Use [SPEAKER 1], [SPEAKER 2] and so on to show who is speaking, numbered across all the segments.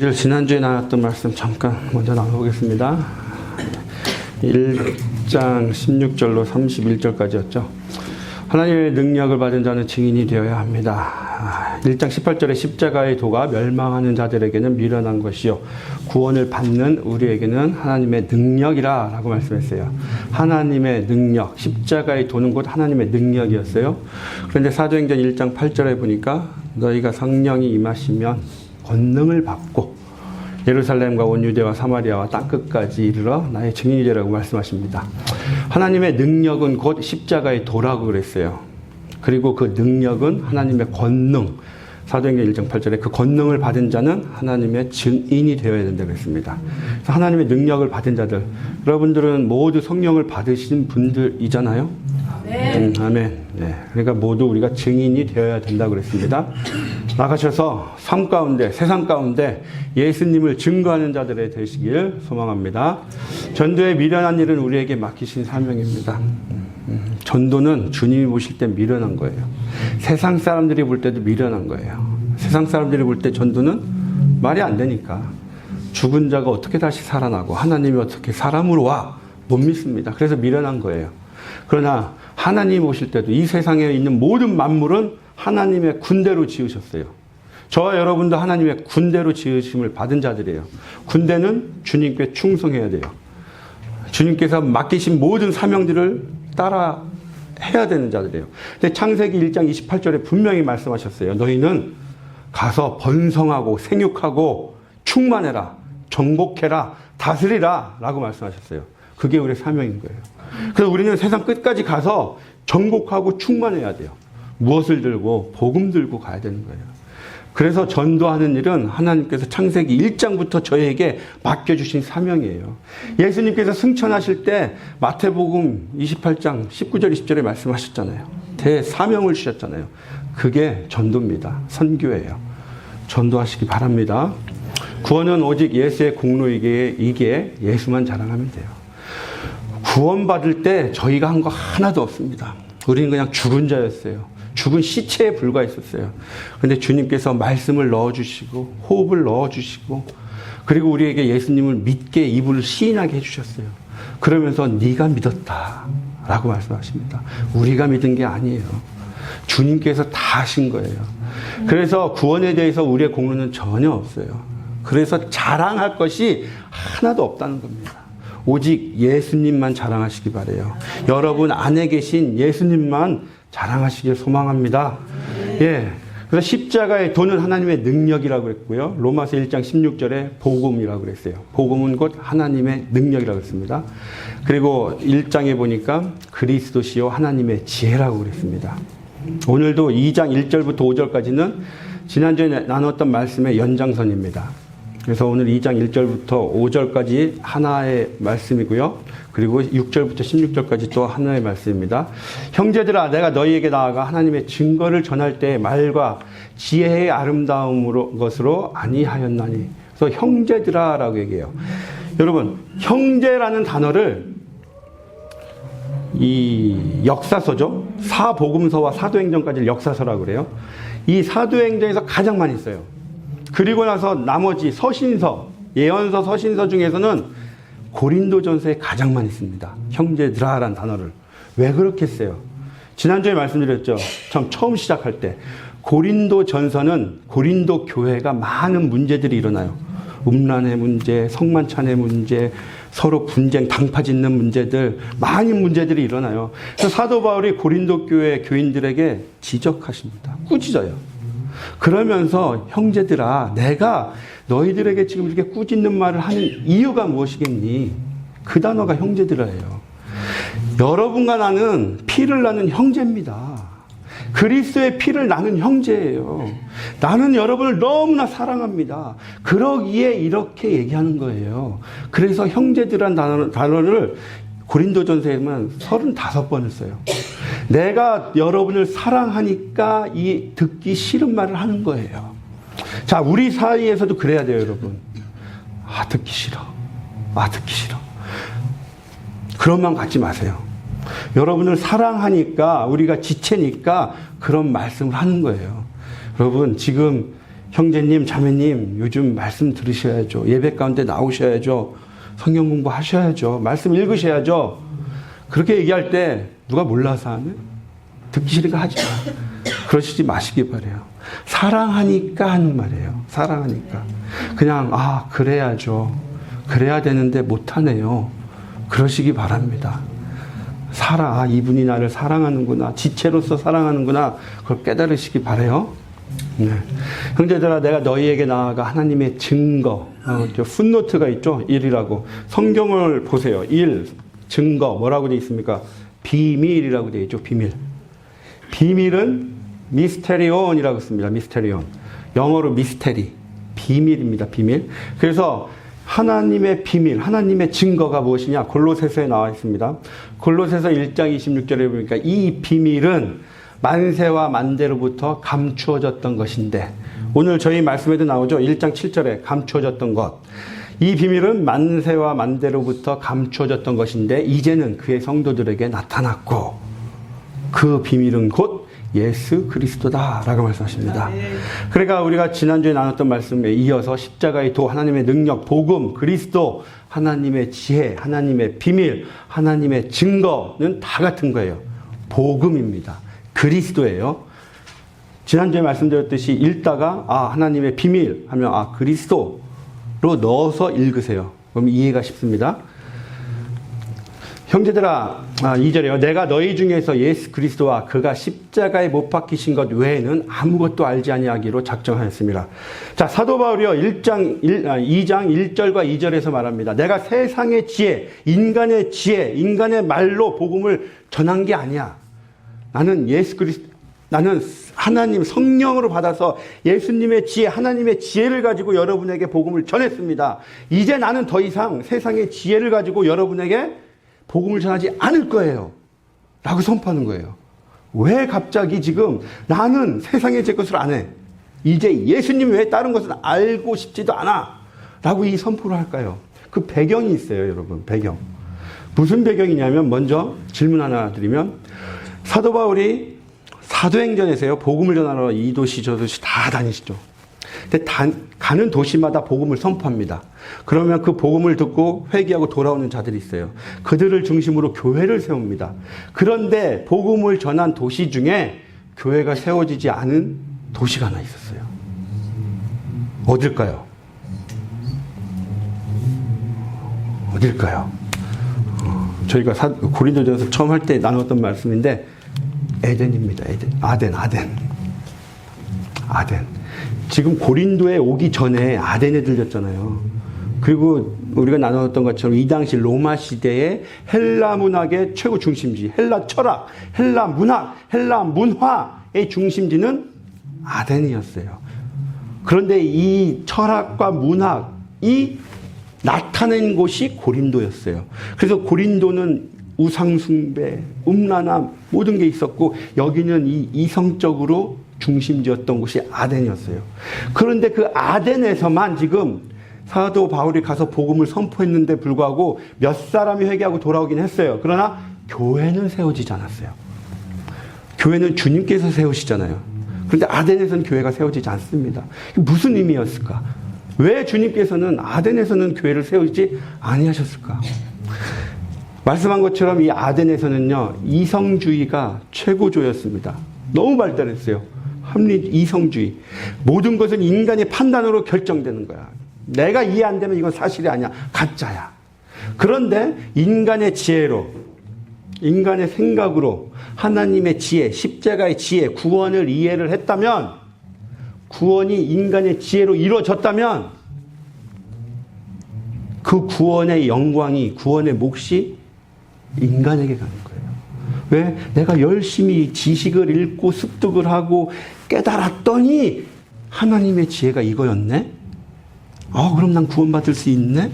[SPEAKER 1] 지난주에 나눴던 말씀 잠깐 먼저 나눠보겠습니다. 1장 16절로 31절까지였죠. 하나님의 능력을 받은 자는 증인이 되어야 합니다. 1장 18절에 십자가의 도가 멸망하는 자들에게는 미련한 것이요 구원을 받는 우리에게는 하나님의 능력이라 라고 말씀했어요. 하나님의 능력, 십자가의 도는 곧 하나님의 능력이었어요. 그런데 사도행전 1장 8절에 보니까 너희가 성령이 임하시면 권능을 받고 예루살렘과 온 유대와 사마리아와 땅끝까지 이르러 나의 증인이 되라고 말씀하십니다. 하나님의 능력은 곧 십자가의 도라고 그랬어요. 그리고 그 능력은 하나님의 권능, 사도행전 1장 8절에 그 권능을 받은 자는 하나님의 증인이 되어야 된다고 그랬습니다. 그래서 하나님의 능력을 받은 자들, 여러분들은 모두 성령을 받으신 분들이잖아요. 아멘. 네. 그러니까 모두 우리가 증인이 되어야 된다고 그랬습니다. 나가셔서 삶 가운데, 세상 가운데 예수님을 증거하는 자들이 되시길 소망합니다. 전도에 미련한 일은 우리에게 맡기신 사명입니다. 전도는 주님이 보실 때 미련한 거예요. 세상 사람들이 볼 때도 미련한 거예요. 세상 사람들이 볼 때 전도는 말이 안 되니까 죽은 자가 어떻게 다시 살아나고 하나님이 어떻게 사람으로 와? 못 믿습니다. 그래서 미련한 거예요. 그러나 하나님 오실 때도 이 세상에 있는 모든 만물은 하나님의 군대로 지으셨어요. 저와 여러분도 하나님의 군대로 지으심을 받은 자들이에요. 군대는 주님께 충성해야 돼요. 주님께서 맡기신 모든 사명들을 따라 해야 되는 자들이에요. 근데 창세기 1장 28절에 분명히 말씀하셨어요. 너희는 가서 번성하고 생육하고 충만해라, 정복해라, 다스리라 라고 말씀하셨어요. 그게 우리의 사명인 거예요. 그래서 우리는 세상 끝까지 가서 정복하고 충만해야 돼요. 무엇을 들고? 복음 들고 가야 되는 거예요. 그래서 전도하는 일은 하나님께서 창세기 1장부터 저에게 맡겨주신 사명이에요. 예수님께서 승천하실 때 마태복음 28장 19절 20절에 말씀하셨잖아요. 대사명을 주셨잖아요. 그게 전도입니다. 선교예요. 전도하시기 바랍니다. 구원은 오직 예수의 공로이기에 이게 예수만 자랑하면 돼요. 구원받을 때 저희가 한 거 하나도 없습니다. 우리는 그냥 죽은 자였어요. 죽은 시체에 불과했었어요. 그런데 주님께서 말씀을 넣어주시고 호흡을 넣어주시고 그리고 우리에게 예수님을 믿게 입을 시인하게 해주셨어요. 그러면서 네가 믿었다 라고 말씀하십니다. 우리가 믿은 게 아니에요. 주님께서 다 하신 거예요. 그래서 구원에 대해서 우리의 공로는 전혀 없어요. 그래서 자랑할 것이 하나도 없다는 겁니다. 오직 예수님만 자랑하시기 바래요. 여러분 안에 계신 예수님만 자랑하시길 소망합니다. 예. 그래서 십자가의 도는 하나님의 능력이라고 그랬고요. 로마서 1장 16절에 복음이라고 그랬어요. 복음은 곧 하나님의 능력이라고 했습니다. 그리고 1장에 보니까 그리스도시요 하나님의 지혜라고 그랬습니다. 오늘도 2장 1절부터 5절까지는 지난주에 나눴던 말씀의 연장선입니다. 그래서 오늘 2장 1절부터 5절까지 하나의 말씀이고요. 그리고 6절부터 16절까지 또 하나의 말씀입니다. 형제들아 내가 너희에게 나아가 하나님의 증거를 전할 때 말과 지혜의 아름다움으로 것으로 아니하였나니. 그래서 형제들아 라고 얘기해요. 여러분 형제라는 단어를 이 역사서죠. 사복음서와 사도행전까지를 역사서라고 그래요. 이 사도행전에서 가장 많이 써요. 그리고 나서 나머지 서신서, 예언서, 서신서 중에서는 고린도전서에 가장 많이 씁니다. 형제들아라는 단어를. 왜 그렇게 써요? 지난주에 말씀드렸죠. 처음 시작할 때. 고린도전서는 고린도 교회가 많은 문제들이 일어나요. 음란의 문제, 성만찬의 문제, 서로 분쟁, 당파짓는 문제들, 많은 문제들이 일어나요. 그래서 사도 바울이 고린도 교회 교인들에게 지적하십니다. 꾸짖어요. 그러면서 형제들아 내가 너희들에게 지금 이렇게 꾸짖는 말을 하는 이유가 무엇이겠니? 그 단어가 형제들아예요. 여러분과 나는 피를 나는 형제입니다. 그리스도의 피를 나는 형제예요. 나는 여러분을 너무나 사랑합니다. 그러기에 이렇게 얘기하는 거예요. 그래서 형제들한 단어를 고린도전서에만 35번을 써요. 내가 여러분을 사랑하니까 이 듣기 싫은 말을 하는 거예요. 자, 우리 사이에서도 그래야 돼요, 여러분. 아, 듣기 싫어. 아, 듣기 싫어. 그런 마음 갖지 마세요. 여러분을 사랑하니까, 우리가 지체니까 그런 말씀을 하는 거예요. 여러분, 지금 형제님, 자매님, 요즘 말씀 들으셔야죠. 예배 가운데 나오셔야죠. 성경 공부하셔야죠. 말씀 읽으셔야죠. 그렇게 얘기할 때 누가 몰라서 하네? 듣기 싫으니까 하지 마. 그러시지 마시기 바래요. 사랑하니까 하는 말이에요. 사랑하니까. 그냥 그래야죠. 그래야 되는데 못하네요. 그러시기 바랍니다. 이분이 나를 사랑하는구나. 지체로서 사랑하는구나. 그걸 깨달으시기 바래요. 네. 형제들아, 내가 너희에게 나아가 하나님의 증거, 풋노트가 있죠? 1이라고. 성경을 보세요. 1, 증거, 뭐라고 되어 있습니까? 비밀이라고 되어 있죠. 비밀. 비밀은 미스테리온이라고 씁니다. 미스테리온. 영어로 미스테리. 비밀입니다. 비밀. 그래서 하나님의 비밀, 하나님의 증거가 무엇이냐? 골로새서에 나와 있습니다. 골로새서 1장 26절에 보니까 이 비밀은 만세와 만대로부터 감추어졌던 것인데, 오늘 저희 말씀에도 나오죠. 1장 7절에 감추어졌던 것. 이 비밀은 만세와 만대로부터 감추어졌던 것인데 이제는 그의 성도들에게 나타났고, 그 비밀은 곧 예수 그리스도다라고 말씀하십니다. 그러니까 우리가 지난주에 나눴던 말씀에 이어서 십자가의 도, 하나님의 능력, 복음, 그리스도, 하나님의 지혜, 하나님의 비밀, 하나님의 증거는 다 같은 거예요. 복음입니다. 그리스도예요. 지난주에 말씀드렸듯이 읽다가 하나님의 비밀 하면 그리스도로 넣어서 읽으세요. 그럼 이해가 쉽습니다. 형제들아, 2절에요. 내가 너희 중에서 예수 그리스도와 그가 십자가에 못 박히신 것 외에는 아무것도 알지 아니하기로 작정하였습니다. 자, 사도 바울이요. 2장 1절과 2절에서 말합니다. 내가 세상의 지혜, 인간의 지혜, 인간의 말로 복음을 전한 게 아니야. 나는 나는 하나님 성령으로 받아서 예수님의 지혜, 하나님의 지혜를 가지고 여러분에게 복음을 전했습니다. 이제 나는 더 이상 세상의 지혜를 가지고 여러분에게 복음을 전하지 않을 거예요. 라고 선포하는 거예요. 왜 갑자기 지금 나는 세상의 제 것을 안 해? 이제 예수님 외에 다른 것은 알고 싶지도 않아. 라고 이 선포를 할까요? 그 배경이 있어요, 여러분. 배경. 무슨 배경이냐면, 먼저 질문 하나 드리면, 사도 바울이 사도행전에서요, 복음을 전하러 이 도시 저 도시 다 다니시죠. 근데 가는 도시마다 복음을 선포합니다. 그러면 그 복음을 듣고 회개하고 돌아오는 자들이 있어요. 그들을 중심으로 교회를 세웁니다. 그런데 복음을 전한 도시 중에 교회가 세워지지 않은 도시가 하나 있었어요. 어딜까요? 어딜까요? 저희가 고린도전서 처음 할 때 나눴던 말씀인데, 에덴입니다. 에덴. 아덴. 지금 고린도에 오기 전에 아덴에 들렸잖아요. 그리고 우리가 나눴던 것처럼 이 당시 로마 시대의 헬라 문학의 최고 중심지, 헬라 철학, 헬라 문학, 헬라 문화의 중심지는 아덴이었어요. 그런데 이 철학과 문학이 나타낸 곳이 고린도였어요. 그래서 고린도는 우상숭배, 음란함 모든 게 있었고, 여기는 이 이성적으로 중심지였던 곳이 아덴이었어요. 그런데 그 아덴에서만 지금 사도 바울이 가서 복음을 선포했는데 불구하고 몇 사람이 회개하고 돌아오긴 했어요. 그러나 교회는 세워지지 않았어요. 교회는 주님께서 세우시잖아요. 그런데 아덴에서는 교회가 세워지지 않습니다. 무슨 의미였을까? 왜 주님께서는 아덴에서는 교회를 세우지 아니하셨을까? 말씀한 것처럼 이 아덴에서는요, 이성주의가 최고조였습니다. 너무 발달했어요. 이성주의. 모든 것은 인간의 판단으로 결정되는 거야. 내가 이해 안 되면 이건 사실이 아니야. 가짜야. 그런데 인간의 지혜로, 인간의 생각으로 하나님의 지혜, 십자가의 지혜, 구원을 이해를 했다면, 구원이 인간의 지혜로 이루어졌다면, 그 구원의 영광이, 구원의 몫이 인간에게 가는 거예요. 왜? 내가 열심히 지식을 읽고 습득을 하고 깨달았더니 하나님의 지혜가 이거였네? 그럼 난 구원받을 수 있네?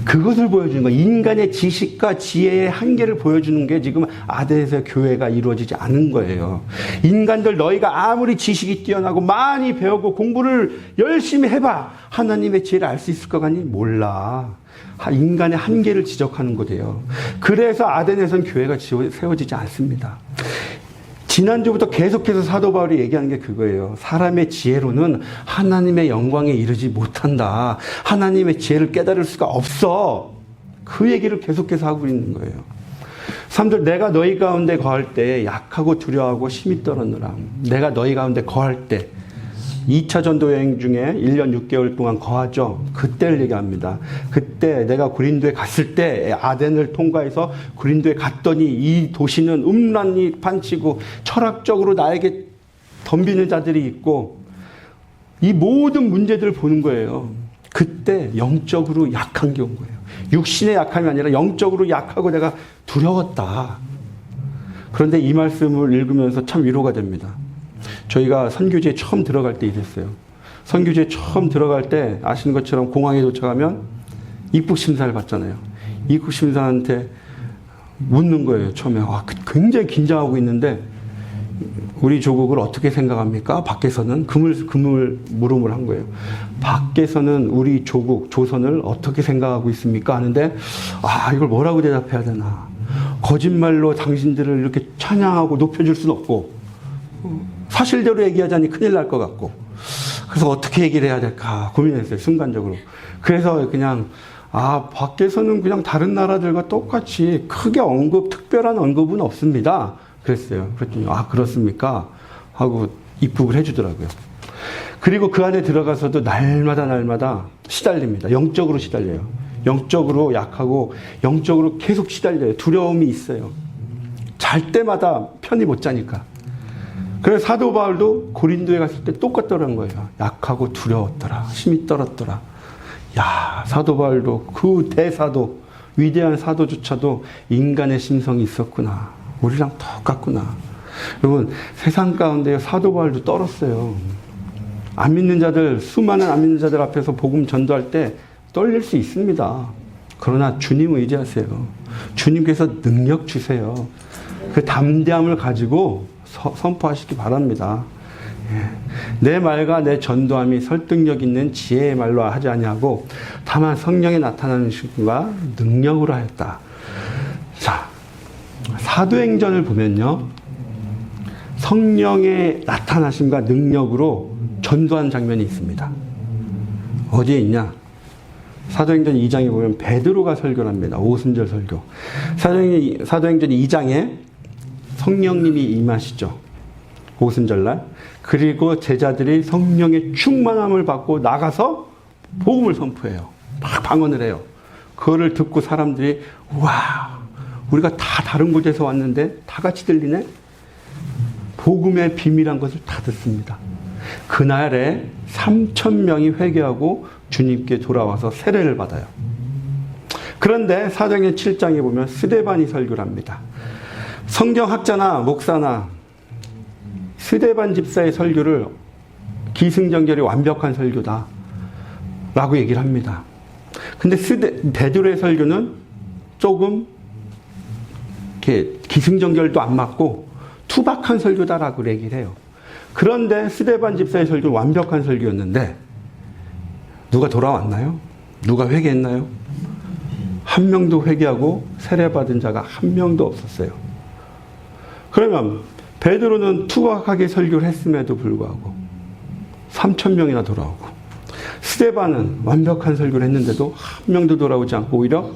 [SPEAKER 1] 그것을 보여주는 거예요. 인간의 지식과 지혜의 한계를 보여주는 게 지금 아덴에서 교회가 이루어지지 않은 거예요. 인간들, 너희가 아무리 지식이 뛰어나고 많이 배우고 공부를 열심히 해봐, 하나님의 지혜를 알 수 있을 것 같니? 몰라. 인간의 한계를 지적하는 거예요. 그래서 아덴에서는 교회가 세워지지 않습니다. 지난주부터 계속해서 사도 바울이 얘기하는 게 그거예요. 사람의 지혜로는 하나님의 영광에 이르지 못한다. 하나님의 지혜를 깨달을 수가 없어. 그 얘기를 계속해서 하고 있는 거예요. 사람들, 내가 너희 가운데 거할 때 약하고 두려워하고 심히 떨었노라. 내가 너희 가운데 거할 때 2차 전도 여행 중에 1년 6개월 동안 거하죠. 그때를 얘기합니다. 그때 내가 고린도에 갔을 때 아덴을 통과해서 고린도에 갔더니 이 도시는 음란이 판치고 철학적으로 나에게 덤비는 자들이 있고 이 모든 문제들을 보는 거예요. 그때 영적으로 약한 게 온 거예요. 육신의 약함이 아니라 영적으로 약하고 내가 두려웠다. 그런데 이 말씀을 읽으면서 참 위로가 됩니다. 저희가 선교지에 처음 들어갈 때 이랬어요. 선교지에 처음 들어갈 때 아시는 것처럼 공항에 도착하면 입국 심사를 받잖아요. 입국 심사한테 묻는 거예요. 처음에 굉장히 긴장하고 있는데 우리 조국을 어떻게 생각합니까? 밖에서는 물음을 한 거예요. 밖에서는 우리 조국 조선을 어떻게 생각하고 있습니까? 하는데 이걸 뭐라고 대답해야 되나? 거짓말로 당신들을 이렇게 찬양하고 높여줄 수는 없고 사실대로 얘기하자니 큰일 날 것 같고 그래서 어떻게 얘기를 해야 될까 고민했어요. 순간적으로. 그래서 그냥 밖에서는 그냥 다른 나라들과 똑같이 크게 특별한 언급은 없습니다. 그랬어요. 그랬더니 그렇습니까? 하고 입국을 해주더라고요. 그리고 그 안에 들어가서도 날마다 시달립니다. 영적으로 시달려요. 영적으로 약하고 영적으로 계속 시달려요. 두려움이 있어요. 잘 때마다 편히 못 자니까. 그래서 사도 바울도 고린도에 갔을 때 똑같더라는 거예요. 약하고 두려웠더라. 힘이 떨었더라. 사도 바울도 그 대사도 위대한 사도조차도 인간의 심성이 있었구나. 우리랑 똑같구나. 여러분, 세상 가운데 사도 바울도 떨었어요. 안 믿는 자들, 수많은 안 믿는 자들 앞에서 복음 전도할 때 떨릴 수 있습니다. 그러나 주님 의지하세요. 주님께서 능력 주세요. 그 담대함을 가지고 선포하시기 바랍니다. 내 말과 내 전도함이 설득력 있는 지혜의 말로 하지 아니하고 다만 성령의 나타나는 신과 능력으로 하였다. 자, 사도행전을 보면요, 성령의 나타나심과 능력으로 전도한 장면이 있습니다. 어디에 있냐? 사도행전 2장에 보면 베드로가 설교를 합니다. 오순절 설교. 사도행전 2장에 성령님이 임하시죠. 오순절날. 그리고 제자들이 성령의 충만함을 받고 나가서 복음을 선포해요. 막 방언을 해요. 그거를 듣고 사람들이 와, 우리가 다 다른 곳에서 왔는데 다 같이 들리네? 복음의 비밀한 것을 다 듣습니다. 그날에 3,000명이 회개하고 주님께 돌아와서 세례를 받아요. 그런데 사도행전 7장에 보면 스데반이 설교를 합니다. 성경학자나 목사나 스데반 집사의 설교를 기승전결이 완벽한 설교다 라고 얘기를 합니다. 근데 베드로의 설교는 조금 이렇게 기승전결도 안 맞고 투박한 설교다라고 얘기를 해요. 그런데 스데반 집사의 설교는 완벽한 설교였는데 누가 돌아왔나요? 누가 회개했나요? 한 명도 회개하고 세례받은 자가 한 명도 없었어요. 그러면 베드로는 투박하게 설교를 했음에도 불구하고 3,000명이나 돌아오고, 스데반은 완벽한 설교를 했는데도 한 명도 돌아오지 않고 오히려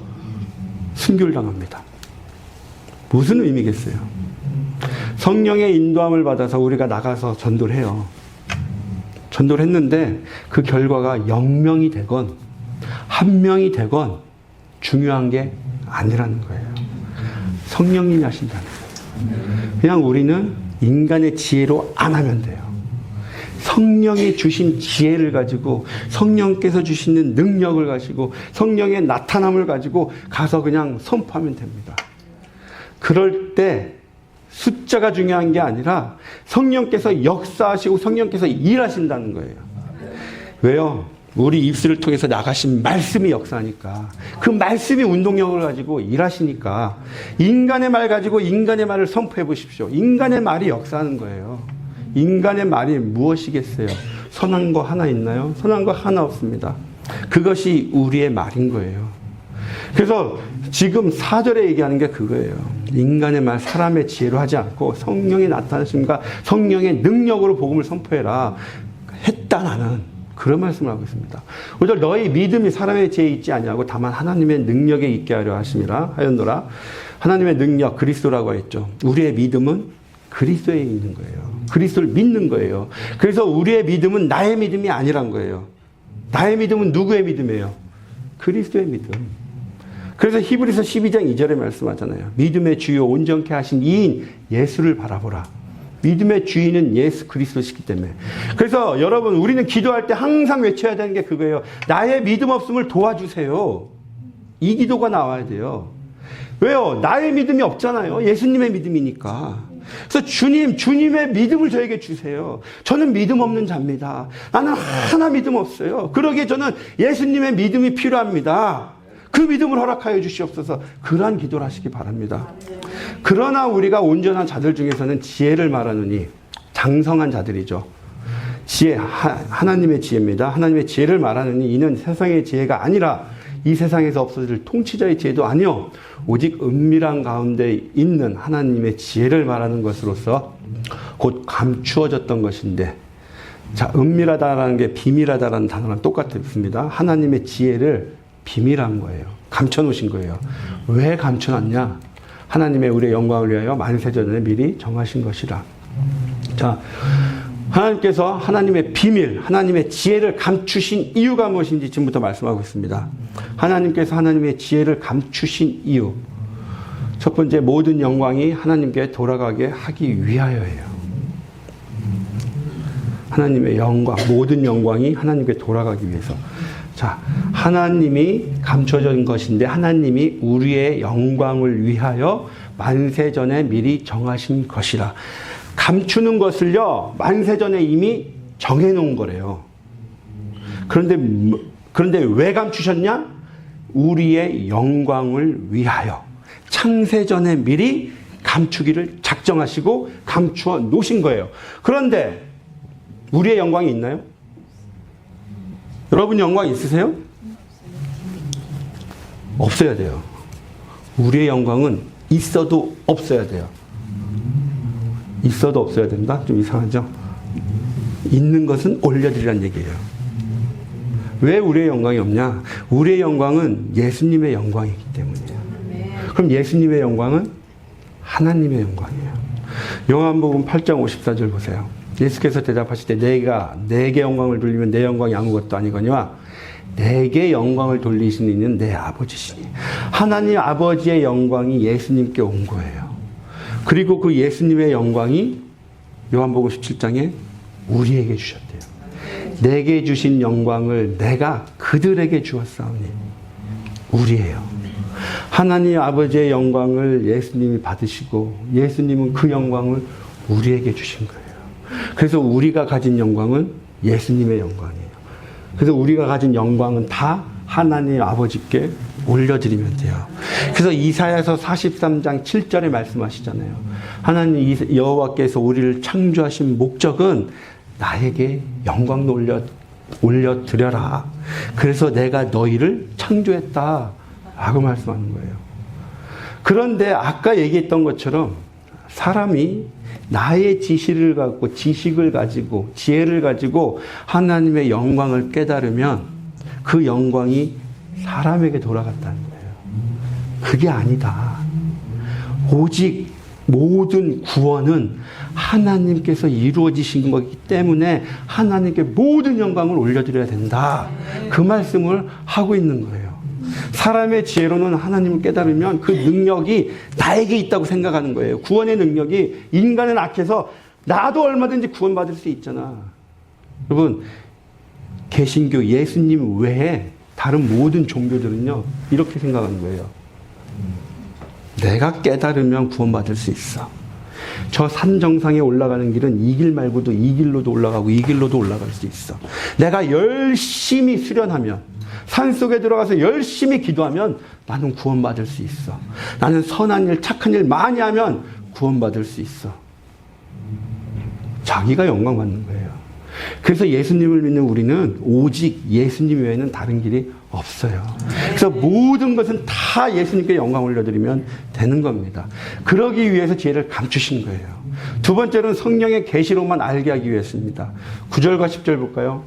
[SPEAKER 1] 순교를 당합니다. 무슨 의미겠어요? 성령의 인도함을 받아서 우리가 나가서 전도를 해요. 전도를 했는데 그 결과가 0명이 되건 1명이 되건 중요한 게 아니라는 거예요. 성령님이 하신다는 거예요. 그냥 우리는 인간의 지혜로 안 하면 돼요. 성령이 주신 지혜를 가지고, 성령께서 주시는 능력을 가지고, 성령의 나타남을 가지고 가서 그냥 선포하면 됩니다. 그럴 때 숫자가 중요한 게 아니라 성령께서 역사하시고 성령께서 일하신다는 거예요. 왜요? 우리 입술을 통해서 나가신 말씀이 역사하니까, 그 말씀이 운동력을 가지고 일하시니까 인간의 말 가지고 인간의 말을 선포해 보십시오. 인간의 말이 역사하는 거예요. 인간의 말이 무엇이겠어요? 선한 거 하나 있나요? 선한 거 하나 없습니다. 그것이 우리의 말인 거예요. 그래서 지금 4절에 얘기하는 게 그거예요. 인간의 말, 사람의 지혜로 하지 않고 성령의 나타나심과 성령의 능력으로 복음을 선포해라 했다 나는 그런 말씀을 하고 있습니다. 5절 너희 믿음이 사람의 지혜에 있지 아니하고 다만 하나님의 능력에 있게 하려 하였노라. 하나님의 능력 그리스도라고 했죠. 우리의 믿음은 그리스도에 있는 거예요. 그리스도를 믿는 거예요. 그래서 우리의 믿음은 나의 믿음이 아니란 거예요. 나의 믿음은 누구의 믿음이에요? 그리스도의 믿음. 그래서 히브리서 12장 2절에 말씀하잖아요. 믿음의 주요 온전케 하신 이인 예수를 바라보라. 믿음의 주인은 예수 그리스도시기 때문에. 그래서 여러분 우리는 기도할 때 항상 외쳐야 되는 게 그거예요. 나의 믿음 없음을 도와주세요. 이 기도가 나와야 돼요. 왜요? 나의 믿음이 없잖아요. 예수님의 믿음이니까. 그래서 주님의 믿음을 저에게 주세요. 저는 믿음 없는 자입니다. 나는 하나 믿음 없어요. 그러기에 저는 예수님의 믿음이 필요합니다. 그 믿음을 허락하여 주시옵소서. 그러한 기도를 하시기 바랍니다. 그러나 우리가 온전한 자들 중에서는 지혜를 말하느니 장성한 자들이죠. 지혜, 하나님의 지혜입니다. 하나님의 지혜를 말하느니 이는 세상의 지혜가 아니라 이 세상에서 없어질 통치자의 지혜도 아니요 오직 은밀한 가운데 있는 하나님의 지혜를 말하는 것으로서 곧 감추어졌던 것인데, 자, 은밀하다라는 게 비밀하다라는 단어랑 똑같습니다. 하나님의 지혜를 비밀한 거예요. 감춰놓으신 거예요. 왜 감춰놨냐? 하나님의 우리의 영광을 위하여 만세전에 미리 정하신 것이라. 자, 하나님께서 하나님의 비밀, 하나님의 지혜를 감추신 이유가 무엇인지 지금부터 말씀하고 있습니다. 하나님께서 하나님의 지혜를 감추신 이유. 첫 번째, 모든 영광이 하나님께 돌아가게 하기 위하여예요. 하나님의 영광, 모든 영광이 하나님께 돌아가기 위해서. 자, 하나님이 감춰진 것인데 하나님이 우리의 영광을 위하여 만세전에 미리 정하신 것이라. 감추는 것을요, 만세전에 이미 정해놓은 거래요. 그런데 왜 감추셨냐? 우리의 영광을 위하여 창세전에 미리 감추기를 작정하시고 감추어 놓으신 거예요. 그런데 우리의 영광이 있나요? 여러분 영광 있으세요? 없어야 돼요. 우리의 영광은 있어도 없어야 돼요. 있어도 없어야 된다? 좀 이상하죠? 있는 것은 올려드리란 얘기예요. 왜 우리의 영광이 없냐? 우리의 영광은 예수님의 영광이기 때문이에요. 그럼 예수님의 영광은 하나님의 영광이에요. 요한복음 8장 54절 보세요. 예수께서 대답하실 때 내가 내게 영광을 돌리면 내 영광이 아무것도 아니거니와 내게 영광을 돌리시는 이는 내 아버지시니. 하나님 아버지의 영광이 예수님께 온 거예요. 그리고 그 예수님의 영광이 요한복음 17장에 우리에게 주셨대요. 내게 주신 영광을 내가 그들에게 주었사오니. 우리예요. 하나님 아버지의 영광을 예수님이 받으시고 예수님은 그 영광을 우리에게 주신 거예요. 그래서 우리가 가진 영광은 예수님의 영광이에요. 그래서 우리가 가진 영광은 다 하나님 아버지께 올려드리면 돼요. 그래서 이사야서 43장 7절에 말씀하시잖아요. 하나님 여호와께서 우리를 창조하신 목적은 나에게 영광도 올려드려라. 그래서 내가 너희를 창조했다 라고 말씀하는 거예요. 그런데 아까 얘기했던 것처럼 사람이 나의 지식을 가지고 지혜를 가지고 하나님의 영광을 깨달으면 그 영광이 사람에게 돌아갔다는 거예요. 그게 아니다. 오직 모든 구원은 하나님께서 이루어지신 거기 때문에 하나님께 모든 영광을 올려드려야 된다. 그 말씀을 하고 있는 거예요. 사람의 지혜로는 하나님을 깨달으면 그 능력이 나에게 있다고 생각하는 거예요. 구원의 능력이 인간은 악해서 나도 얼마든지 구원받을 수 있잖아. 여러분, 개신교 예수님 외에 다른 모든 종교들은요 이렇게 생각하는 거예요. 내가 깨달으면 구원받을 수 있어. 저 산 정상에 올라가는 길은 이 길 말고도 이 길로도 올라가고 이 길로도 올라갈 수 있어. 내가 열심히 수련하면, 산속에 들어가서 열심히 기도하면 나는 구원받을 수 있어. 나는 선한 일, 착한 일 많이 하면 구원받을 수 있어. 자기가 영광 받는 거예요. 그래서 예수님을 믿는 우리는 오직 예수님 외에는 다른 길이 없어요. 그래서 모든 것은 다 예수님께 영광 올려드리면 되는 겁니다. 그러기 위해서 지혜를 감추신 거예요. 두 번째로는 성령의 계시로만 알게 하기 위해서입니다. 9절과 10절 볼까요?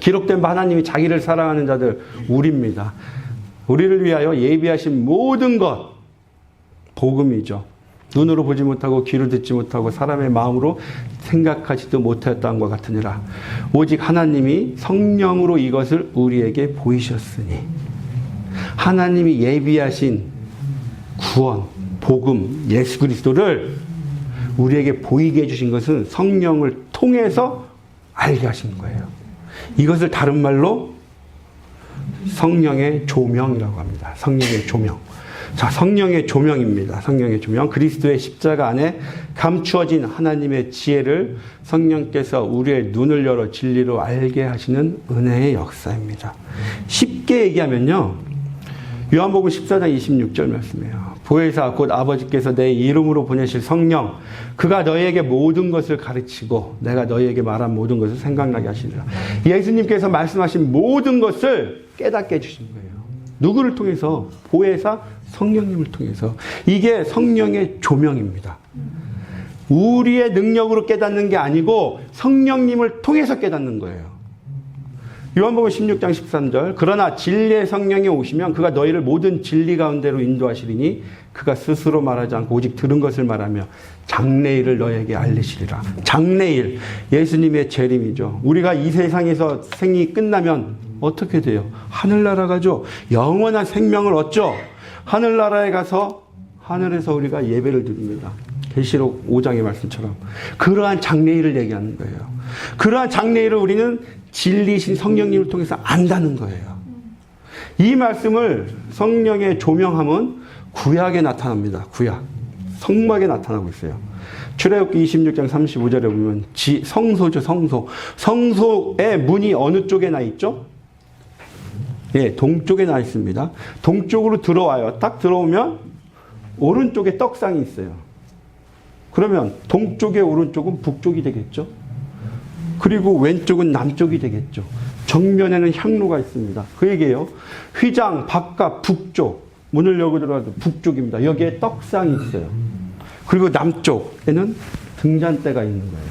[SPEAKER 1] 기록된 바 하나님이 자기를 사랑하는 자들 우리입니다. 우리를 위하여 예비하신 모든 것 복음이죠. 눈으로 보지 못하고 귀로 듣지 못하고 사람의 마음으로 생각하지도 못하였다는 것 같으니라. 오직 하나님이 성령으로 이것을 우리에게 보이셨으니. 하나님이 예비하신 구원, 복음, 예수 그리스도를 우리에게 보이게 해주신 것은 성령을 통해서 알게 하신 거예요. 이것을 다른 말로 성령의 조명이라고 합니다. 성령의 조명. 자, 성령의 조명입니다. 성령의 조명. 그리스도의 십자가 안에 감추어진 하나님의 지혜를 성령께서 우리의 눈을 열어 진리로 알게 하시는 은혜의 역사입니다. 쉽게 얘기하면요. 요한복음 14장 26절 말씀이에요. 보혜사 곧 아버지께서 내 이름으로 보내실 성령 그가 너희에게 모든 것을 가르치고 내가 너희에게 말한 모든 것을 생각나게 하시리라. 예수님께서 말씀하신 모든 것을 깨닫게 해주신 거예요. 누구를 통해서? 보혜사 성령님을 통해서. 이게 성령의 조명입니다. 우리의 능력으로 깨닫는 게 아니고 성령님을 통해서 깨닫는 거예요. 요한복음 16장 13절 그러나 진리의 성령이 오시면 그가 너희를 모든 진리 가운데로 인도하시리니 그가 스스로 말하지 않고 오직 들은 것을 말하며 장래일을 너희에게 알리시리라. 장래일, 예수님의 재림이죠. 우리가 이 세상에서 생이 끝나면 어떻게 돼요? 하늘나라 가죠. 영원한 생명을 얻죠. 하늘나라에 가서 하늘에서 우리가 예배를 드립니다. 계시록 5장의 말씀처럼 그러한 장래일을 얘기하는 거예요. 그러한 장래일을 우리는 진리신 성령님을 통해서 안다는 거예요. 이 말씀을 성령의 조명함은 구약에 나타납니다. 구약. 성막에 나타나고 있어요. 출애굽기 26장 35절에 보면 성소죠. 성소. 성소의 문이 어느 쪽에 나 있죠? 예, 동쪽에 나 있습니다. 동쪽으로 들어와요. 딱 들어오면 오른쪽에 떡상이 있어요. 그러면 동쪽의 오른쪽은 북쪽이 되겠죠. 그리고 왼쪽은 남쪽이 되겠죠. 정면에는 향로가 있습니다. 그 얘기예요. 휘장, 바깥, 북쪽. 문을 열고 들어가도 북쪽입니다. 여기에 떡상이 있어요. 그리고 남쪽에는 등잔대가 있는 거예요.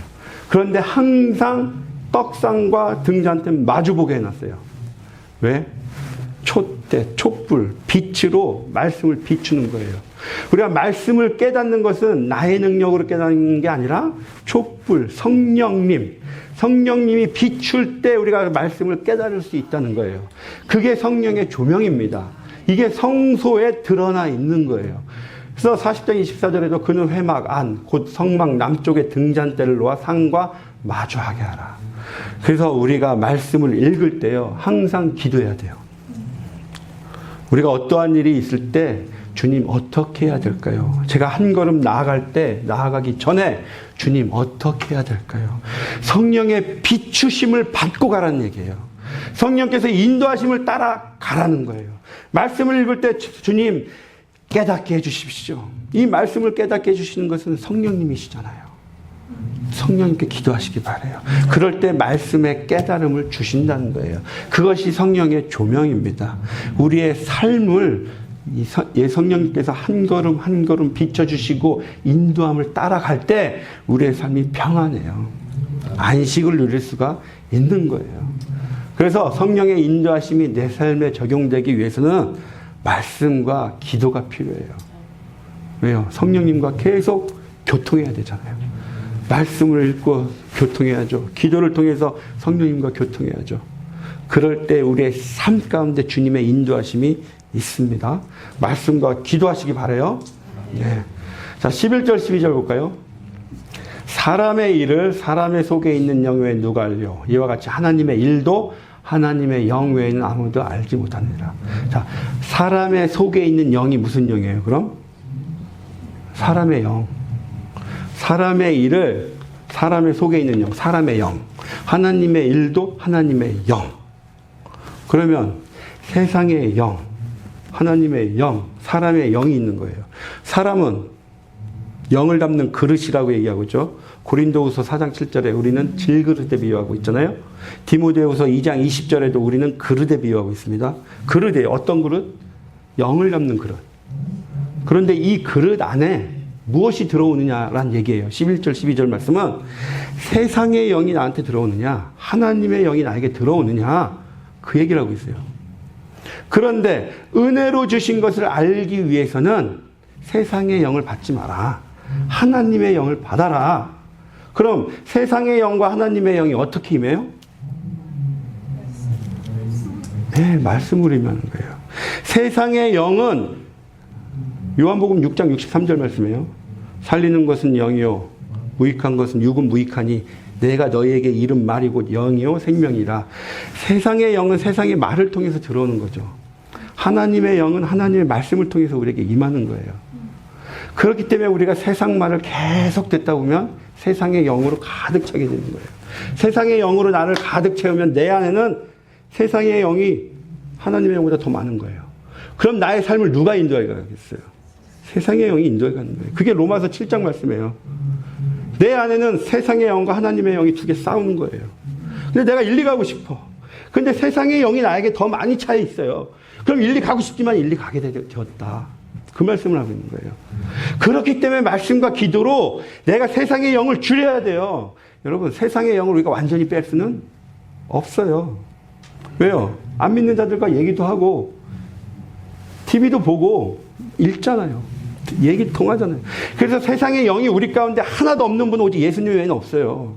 [SPEAKER 1] 그런데 항상 떡상과 등잔대는 마주보게 해놨어요. 왜? 촛대, 촛불, 빛으로 말씀을 비추는 거예요. 우리가 말씀을 깨닫는 것은 나의 능력으로 깨닫는 게 아니라 촛불, 성령님이 비출 때 우리가 말씀을 깨달을 수 있다는 거예요. 그게 성령의 조명입니다. 이게 성소에 드러나 있는 거예요. 그래서 40장 24절에도 그는 회막 안, 곧 성막 남쪽에 등잔대를 놓아 상과 마주하게 하라. 그래서 우리가 말씀을 읽을 때요, 항상 기도해야 돼요. 우리가 어떠한 일이 있을 때 주님 어떻게 해야 될까요? 제가 한 걸음 나아가기 전에 주님 어떻게 해야 될까요? 성령의 비추심을 받고 가라는 얘기예요. 성령께서 인도하심을 따라 가라는 거예요. 말씀을 읽을 때 주님 깨닫게 해주십시오. 이 말씀을 깨닫게 해주시는 것은 성령님이시잖아요. 성령님께 기도하시기 바라요. 그럴 때 말씀의 깨달음을 주신다는 거예요. 그것이 성령의 조명입니다. 우리의 삶을 성령님께서 한 걸음 한 걸음 비춰주시고 인도함을 따라갈 때 우리의 삶이 평안해요. 안식을 누릴 수가 있는 거예요. 그래서 성령의 인도하심이 내 삶에 적용되기 위해서는 말씀과 기도가 필요해요. 왜요? 성령님과 계속 교통해야 되잖아요. 말씀을 읽고 교통해야죠. 기도를 통해서 성령님과 교통해야죠. 그럴 때 우리의 삶 가운데 주님의 인도하심이 있습니다. 말씀과 기도하시기 바라요. 네. 자, 11절 12절 볼까요? 사람의 일을 사람의 속에 있는 영 외에 누가 알려? 이와 같이 하나님의 일도 하나님의 영 외에는 아무도 알지 못하느니라. 자, 사람의 속에 있는 영이 무슨 영이에요? 그럼 사람의 영. 사람의 일을 사람의 속에 있는 영, 사람의 영. 하나님의 일도 하나님의 영. 그러면 세상의 영, 하나님의 영, 사람의 영이 있는 거예요. 사람은 영을 담는 그릇이라고 얘기하고 있죠. 고린도후서 4장 7절에 우리는 질그릇에 비유하고 있잖아요. 디모데후서 2장 20절에도 우리는 그릇에 비유하고 있습니다. 그릇에 어떤 그릇? 영을 담는 그릇. 그런데 이 그릇 안에 무엇이 들어오느냐라는 얘기예요. 11절 12절 말씀은 세상의 영이 나한테 들어오느냐, 하나님의 영이 나에게 들어오느냐, 그 얘기를 하고 있어요. 그런데 은혜로 주신 것을 알기 위해서는 세상의 영을 받지 마라. 하나님의 영을 받아라. 그럼 세상의 영과 하나님의 영이 어떻게 임해요? 네, 말씀으로 임하는 거예요. 세상의 영은 요한복음 6장 63절 말씀이에요. 살리는 것은 영이요 무익한 것은 육은 무익하니 내가 너희에게 이른 말이 곧 영이요 생명이라. 세상의 영은 세상의 말을 통해서 들어오는 거죠. 하나님의 영은 하나님의 말씀을 통해서 우리에게 임하는 거예요. 그렇기 때문에 우리가 세상 말을 계속 듣다 보면 세상의 영으로 가득 차게 되는 거예요. 세상의 영으로 나를 가득 채우면 내 안에는 세상의 영이 하나님의 영보다 더 많은 거예요. 그럼 나의 삶을 누가 인도해 가겠어요? 세상의 영이 인도해 가는 거예요. 그게 로마서 7장 말씀이에요. 내 안에는 세상의 영과 하나님의 영이 두 개 싸우는 거예요. 근데 내가 일리 가고 싶어. 근데 세상의 영이 나에게 더 많이 차여 있어요. 그럼 일리 가고 싶지만 일리 가게 되었다. 그 말씀을 하고 있는 거예요. 그렇기 때문에 말씀과 기도로 내가 세상의 영을 줄여야 돼요. 여러분, 세상의 영을 우리가 완전히 뺄 수는 없어요. 왜요? 안 믿는 자들과 얘기도 하고 TV도 보고 읽잖아요. 얘기 통하잖아요. 그래서 세상의 영이 우리 가운데 하나도 없는 분은 오직 예수님 외에는 없어요.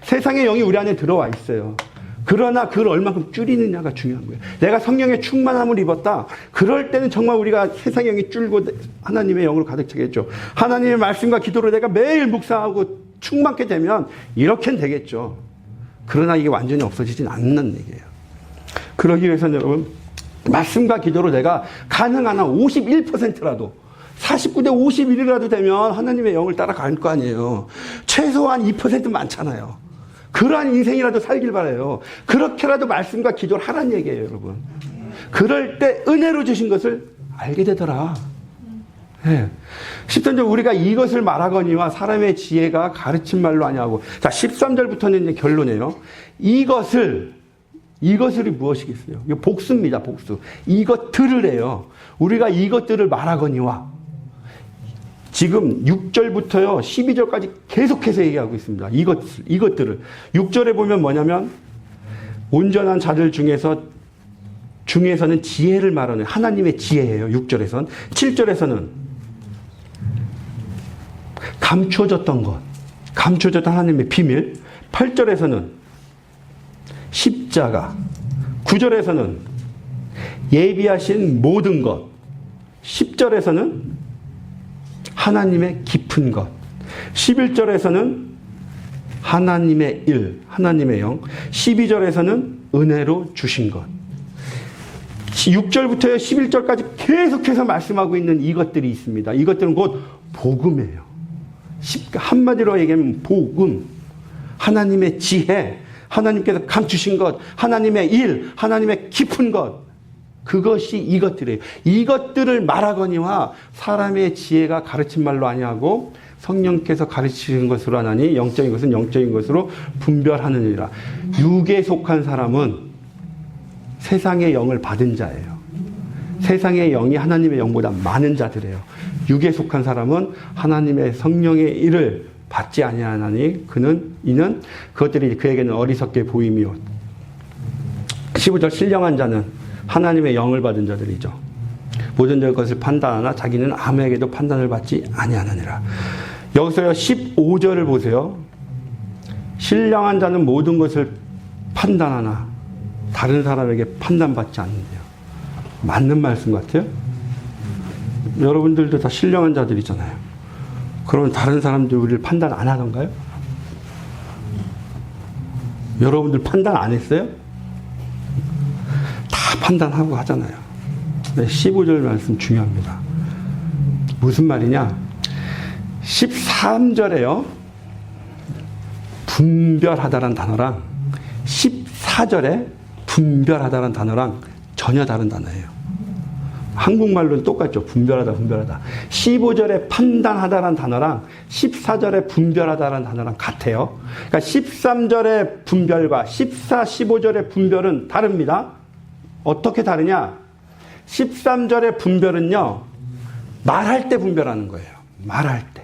[SPEAKER 1] 세상의 영이 우리 안에 들어와 있어요. 그러나 그걸 얼마큼 줄이느냐가 중요한 거예요. 내가 성령의 충만함을 입었다. 그럴 때는 정말 우리가 세상의 영이 줄고 하나님의 영으로 가득 차겠죠. 하나님의 말씀과 기도로 내가 매일 묵상하고 충만케 되면 이렇게는 되겠죠. 그러나 이게 완전히 없어지진 않는 얘기예요. 그러기 위해서는 여러분, 말씀과 기도로 내가 가능한 한 51%라도 49대 51이라도 되면 하나님의 영을 따라갈 거 아니에요. 최소한 2% 많잖아요. 그러한 인생이라도 살길 바라요. 그렇게라도 말씀과 기도를 하라는 얘기예요, 여러분. 그럴 때 은혜로 주신 것을 알게 되더라. 네. 10절 우리가 이것을 말하거니와 사람의 지혜가 가르친 말로 아니하고. 자, 13절부터는 이제 결론이에요. 이것을이 무엇이겠어요? 이거 복수입니다, 복수. 이것들을 해요. 우리가 이것들을 말하거니와. 지금 6절부터요, 12절까지 계속해서 얘기하고 있습니다. 이것들을. 6절에 보면 뭐냐면, 온전한 자들 중에서는 지혜를 말하는 하나님의 지혜예요. 6절에선. 7절에서는 감춰졌던 것, 감춰졌던 하나님의 비밀. 8절에서는 십자가. 9절에서는 예비하신 모든 것. 10절에서는 하나님의 깊은 것. 11절에서는 하나님의 일, 하나님의 영. 12절에서는 은혜로 주신 것. 6절부터 11절까지 계속해서 말씀하고 있는 이것들이 있습니다. 이것들은 곧 복음이에요. 한마디로 얘기하면 복음. 하나님의 지혜, 하나님께서 감추신 것, 하나님의 일, 하나님의 깊은 것. 그것이 이것들이에요. 이것들을 말하거니와 사람의 지혜가 가르친 말로 아니하고 성령께서 가르치신 것으로 하나니 영적인 것은 영적인 것으로 분별하느니라. 육에 속한 사람은 세상의 영을 받은 자예요. 세상의 영이 하나님의 영보다 많은 자들이에요. 육에 속한 사람은 하나님의 성령의 일을 받지 아니하나니 이는 그것들이 그에게는 어리석게 보임이요. 15절 신령한 자는 하나님의 영을 받은 자들이죠. 모든 것을 판단하나 자기는 아무에게도 판단을 받지 아니하느니라. 여기서요 15절을 보세요. 신령한 자는 모든 것을 판단하나 다른 사람에게 판단받지 않는데요. 맞는 말씀 같아요? 여러분들도 다 신령한 자들이잖아요. 그러면 다른 사람들 우리를 판단 안 하던가요? 여러분들 판단 안 했어요? 판단하고 하잖아요. 15절 말씀 중요합니다. 무슨 말이냐? 13절에요. 분별하다란 단어랑 14절에 분별하다란 단어랑 전혀 다른 단어예요. 한국말로는 똑같죠. 분별하다, 분별하다. 15절에 판단하다라는 단어랑 14절에 분별하다라는 단어랑 같아요. 그러니까 13절의 분별과 14, 15절의 분별은 다릅니다. 어떻게 다르냐? 13절의 분별은요, 말할 때 분별하는 거예요. 말할 때.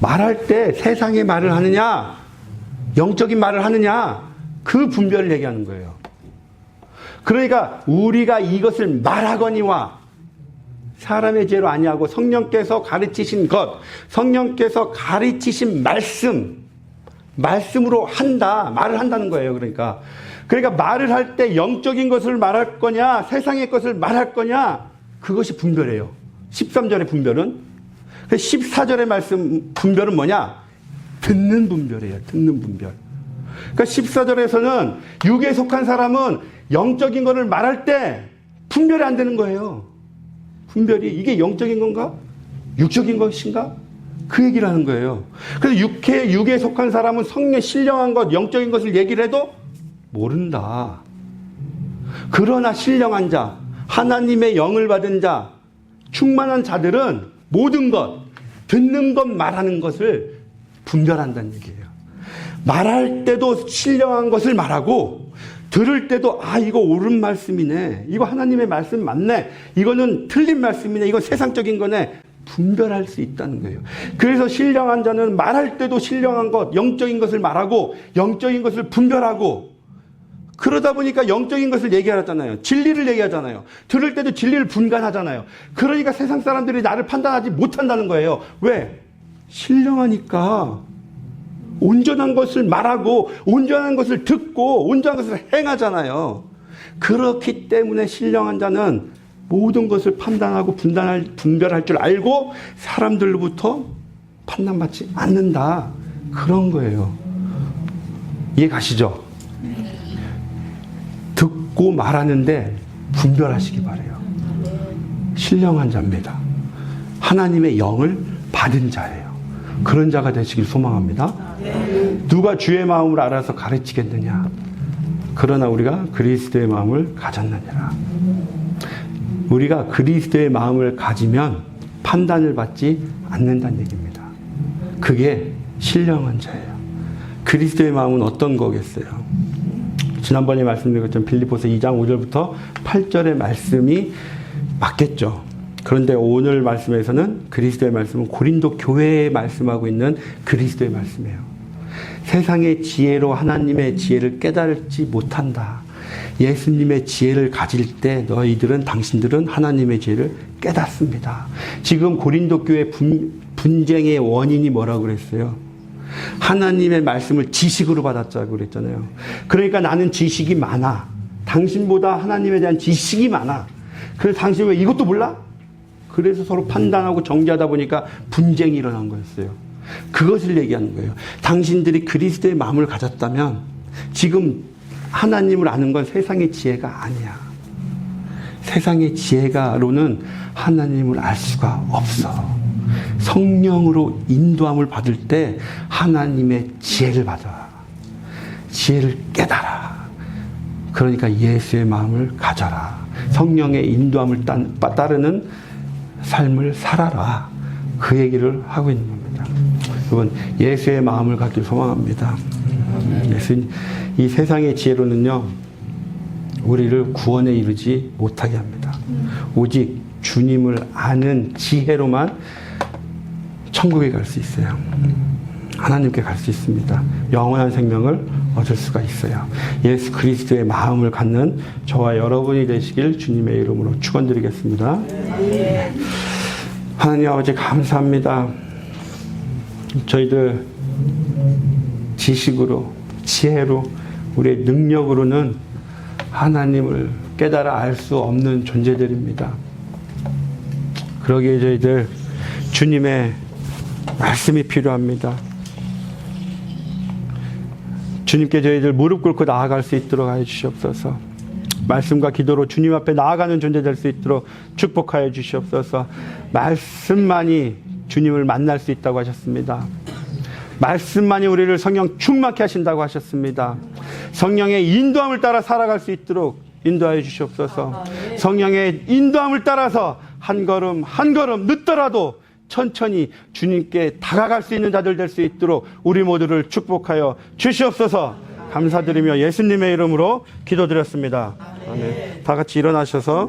[SPEAKER 1] 말할 때 세상의 말을 하느냐, 영적인 말을 하느냐, 그 분별을 얘기하는 거예요. 그러니까 우리가 이것을 말하거니와 사람의 죄로 아니하고 성령께서 가르치신 것, 성령께서 가르치신 말씀으로 한다, 말을 한다는 거예요. 그러니까 말을 할 때 영적인 것을 말할 거냐, 세상의 것을 말할 거냐, 그것이 분별이에요. 13절의 분별은. 14절의 말씀 분별은 뭐냐? 듣는 분별이에요. 듣는 분별. 그러니까 14절에서는 육에 속한 사람은 영적인 것을 말할 때 분별이 안 되는 거예요. 분별이 이게 영적인 건가? 육적인 것인가? 그 얘기를 하는 거예요. 그래서 육에 속한 사람은 성령 신령한 것, 영적인 것을 얘기를 해도 모른다. 그러나 신령한 자, 하나님의 영을 받은 자, 충만한 자들은 모든 것, 듣는 것, 말하는 것을 분별한다는 얘기예요. 말할 때도 신령한 것을 말하고, 들을 때도 이거 옳은 말씀이네, 이거 하나님의 말씀 맞네, 이거는 틀린 말씀이네, 이건 세상적인 거네, 분별할 수 있다는 거예요. 그래서 신령한 자는 말할 때도 신령한 것, 영적인 것을 말하고 영적인 것을 분별하고, 그러다 보니까 영적인 것을 얘기하잖아요. 진리를 얘기하잖아요. 들을 때도 진리를 분간하잖아요. 그러니까 세상 사람들이 나를 판단하지 못한다는 거예요. 왜? 신령하니까. 온전한 것을 말하고 온전한 것을 듣고 온전한 것을 행하잖아요. 그렇기 때문에 신령한 자는 모든 것을 판단하고 분별할 줄 알고 사람들로부터 판단받지 않는다. 그런 거예요. 이해 가시죠? 듣고 말하는데 분별하시기 바라요. 신령한 자입니다. 하나님의 영을 받은 자예요. 그런 자가 되시길 소망합니다. 누가 주의 마음을 알아서 가르치겠느냐? 그러나 우리가 그리스도의 마음을 가졌느니라. 우리가 그리스도의 마음을 가지면 판단을 받지 않는다는 얘기입니다. 그게 신령한 자예요. 그리스도의 마음은 어떤 거겠어요? 지난번에 말씀드린 것처럼 빌립보서 2장 5절부터 8절의 말씀이 맞겠죠. 그런데 오늘 말씀에서는 그리스도의 말씀은 고린도 교회에 말씀하고 있는 그리스도의 말씀이에요. 세상의 지혜로 하나님의 지혜를 깨달지 못한다. 예수님의 지혜를 가질 때 당신들은 하나님의 지혜를 깨닫습니다. 지금 고린도 교회 분쟁의 원인이 뭐라고 그랬어요? 하나님의 말씀을 지식으로 받았자고 그랬잖아요. 그러니까 나는 지식이 많아. 당신보다 하나님에 대한 지식이 많아. 그래서 당신 왜 이것도 몰라? 그래서 서로 판단하고 정죄하다 보니까 분쟁이 일어난 거였어요. 그것을 얘기하는 거예요. 당신들이 그리스도의 마음을 가졌다면 지금 하나님을 아는 건 세상의 지혜가 아니야. 세상의 지혜가로는 하나님을 알 수가 없어. 성령으로 인도함을 받을 때 하나님의 지혜를 받아. 지혜를 깨달아. 그러니까 예수의 마음을 가져라. 성령의 인도함을 따르는 삶을 살아라. 그 얘기를 하고 있는 겁니다. 여러분, 예수의 마음을 갖길 소망합니다. 이 세상의 지혜로는요, 우리를 구원에 이르지 못하게 합니다. 오직 주님을 아는 지혜로만 천국에 갈 수 있어요. 하나님께 갈 수 있습니다. 영원한 생명을 얻을 수가 있어요. 예수 그리스도의 마음을 갖는 저와 여러분이 되시길 주님의 이름으로 축원드리겠습니다. 하나님 아버지 감사합니다. 저희들 지식으로, 지혜로, 우리의 능력으로는 하나님을 깨달아 알 수 없는 존재들입니다. 그러기에 저희들 주님의 말씀이 필요합니다. 주님께 저희들 무릎 꿇고 나아갈 수 있도록 하여 주시옵소서. 말씀과 기도로 주님 앞에 나아가는 존재 될 수 있도록 축복하여 주시옵소서. 말씀만이 주님을 만날 수 있다고 하셨습니다. 말씀만이 우리를 성령 충만케 하신다고 하셨습니다. 성령의 인도함을 따라 살아갈 수 있도록 인도하여 주시옵소서. 성령의 인도함을 따라서 한 걸음 한 걸음 늦더라도 천천히 주님께 다가갈 수 있는 자들 될 수 있도록 우리 모두를 축복하여 주시옵소서. 감사드리며 예수님의 이름으로 기도드렸습니다. 아멘. 다 같이 일어나셔서